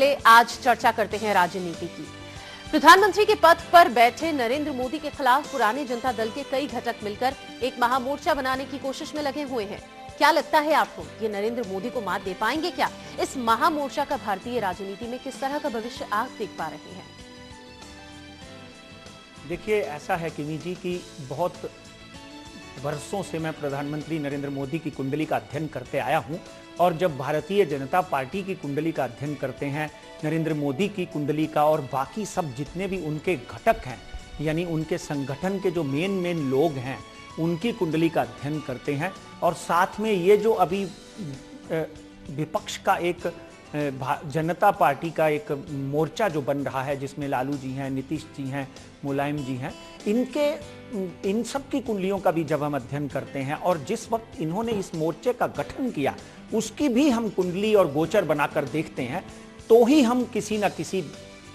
चलिए आज चर्चा करते हैं राजनीति की। प्रधानमंत्री के पद पर बैठे नरेंद्र मोदी के खिलाफ पुराने जनता दल के कई घटक मिलकर एक महामोर्चा बनाने की कोशिश में लगे हुए हैं। क्या लगता है आपको, ये नरेंद्र मोदी को मात दे पाएंगे क्या? इस महामोर्चा का भारतीय राजनीति में किस तरह का भविष्य आप देख पा रहे हैं? देखिए, ऐसा है किमी जी कि बहुत वर्षों से मैं प्रधानमंत्री नरेंद्र मोदी की कुंडली का अध्ययन करते आया हूं, और जब भारतीय जनता पार्टी की कुंडली का अध्ययन करते हैं, नरेंद्र मोदी की कुंडली का और बाकी सब जितने भी उनके घटक हैं, यानी उनके संगठन के जो मेन लोग हैं, उनकी कुंडली का अध्ययन करते हैं, और साथ में ये जो अभी विपक्ष का एक जनता पार्टी का एक मोर्चा जो बन रहा है, जिसमें लालू जी हैं, नीतीश जी हैं, मुलायम जी हैं, इन सब की कुंडलियों का भी जब हम अध्ययन करते हैं और जिस वक्त इन्होंने इस मोर्चे का गठन किया उसकी भी हम कुंडली और गोचर बनाकर देखते हैं, तो ही हम किसी न किसी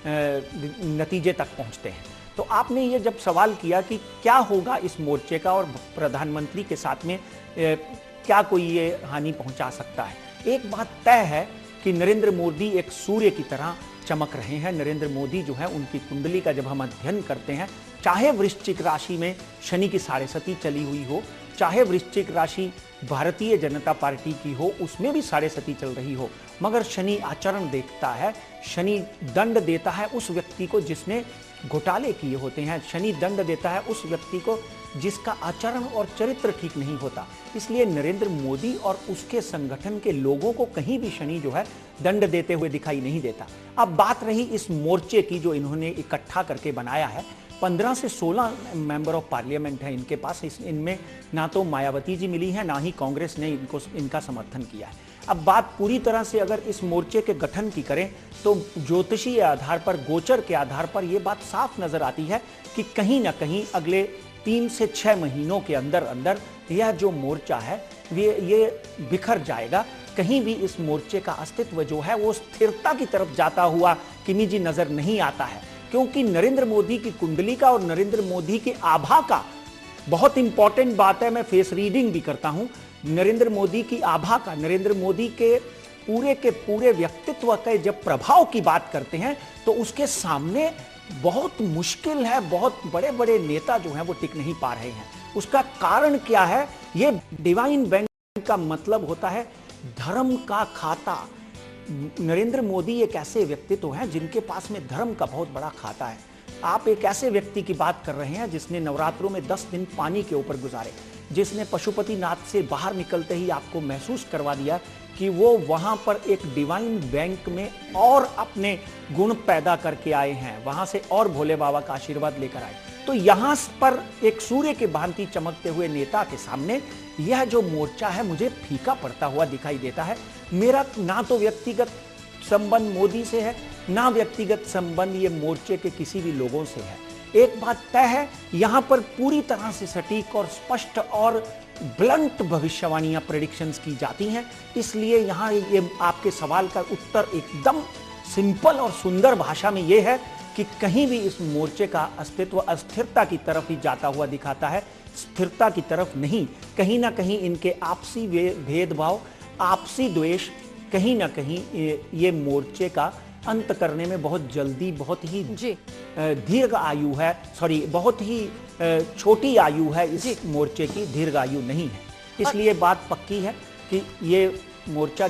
नतीजे तक पहुंचते हैं। तो आपने ये जब सवाल किया कि क्या होगा इस मोर्चे का और प्रधानमंत्री के साथ में क्या कोई ये हानि पहुंचा सकता है, एक बात तय है कि नरेंद्र मोदी एक सूर्य की तरह चमक रहे हैं। नरेंद्र मोदी जो है, उनकी कुंडली का जब हम अध्ययन करते हैं, चाहे वृश्चिक राशि में शनि की साढ़ेसती चली हुई हो, चाहे वृश्चिक राशि भारतीय जनता पार्टी की हो, उसमें भी साढ़ेसती चल रही हो, मगर शनि आचरण देखता है, शनि दंड देता है उस व्यक्ति को जिसने घोटाले किए होते हैं, शनि दंड देता है उस व्यक्ति को जिसका आचरण और चरित्र ठीक नहीं होता। इसलिए नरेंद्र मोदी और उसके संगठन के लोगों को कहीं भी शनि जो है दंड देते हुए दिखाई नहीं देता। अब बात रही इस मोर्चे की जो इन्होंने इकट्ठा करके बनाया है, 15 से 16 मेंबर ऑफ पार्लियामेंट है इनके पास। इनमें ना तो मायावती जी मिली है, ना ही कांग्रेस ने इनका समर्थन किया है। अब बात पूरी तरह से अगर इस मोर्चे के गठन की करें तो ज्योतिषीय आधार पर, गोचर के आधार पर यह बात साफ नजर आती है कि कहीं ना कहीं अगले 3 से 6 महीनों के अंदर अंदर यह जो मोर्चा है ये बिखर जाएगा। कहीं भी इस मोर्चे का अस्तित्व जो है वो स्थिरता की तरफ जाता हुआ किमी जी नजर नहीं आता है, क्योंकि नरेंद्र मोदी की कुंडली का और नरेंद्र मोदी के आभा का बहुत इंपॉर्टेंट बात है। मैं फेस रीडिंग भी करता हूं। नरेंद्र मोदी की आभा का, नरेंद्र मोदी के पूरे व्यक्तित्व के जब प्रभाव की बात करते हैं तो उसके सामने बहुत मुश्किल है, बहुत बड़े बड़े नेता जो हैं वो टिक नहीं पा रहे हैं। उसका कारण क्या है? ये डिवाइन बैंक का मतलब होता है धर्म का खाता। नरेंद्र मोदी एक ऐसे व्यक्तित्व हैं जिनके पास में धर्म का बहुत बड़ा खाता है। आप एक ऐसे व्यक्ति की बात कर रहे हैं जिसने नवरात्रों में 10 दिन पानी के ऊपर गुजारे, जिसने पशुपतिनाथ से बाहर निकलते ही आपको महसूस करवा दिया कि वो वहां पर एक डिवाइन बैंक में और अपने गुण पैदा करके आए हैं, वहां से और भोले बाबा का आशीर्वाद लेकर आए। तो यहां पर एक सूर्य के भांति चमकते हुए नेता के सामने यह जो मोर्चा है मुझे फीका पड़ता हुआ दिखाई देता है। मेरा ना तो व्यक्तिगत संबंध मोदी से है, ना व्यक्तिगत संबंध ये मोर्चे के किसी भी लोगों से है। एक बात तय है, यहां पर पूरी तरह से सटीक और स्पष्ट और ब्लंट भविष्यवाणियां, प्रेडिक्शंस की जाती हैं। इसलिए यहां ये आपके सवाल का उत्तर एकदम सिंपल और सुंदर भाषा में यह है कि कहीं भी इस मोर्चे का अस्तित्व अस्थिरता की तरफ ही जाता हुआ दिखाता है, स्थिरता की तरफ नहीं। कहीं ना कहीं इनके आपसी भेदभाव, आपसी द्वेष कहीं ना कहीं ये मोर्चे का अंत करने में बहुत जल्दी, बहुत ही दीर्घ आयु है, बहुत ही छोटी आयु है इस मोर्चे की, दीर्घ आयु नहीं है। इसलिए बात पक्की है कि ये मोर्चा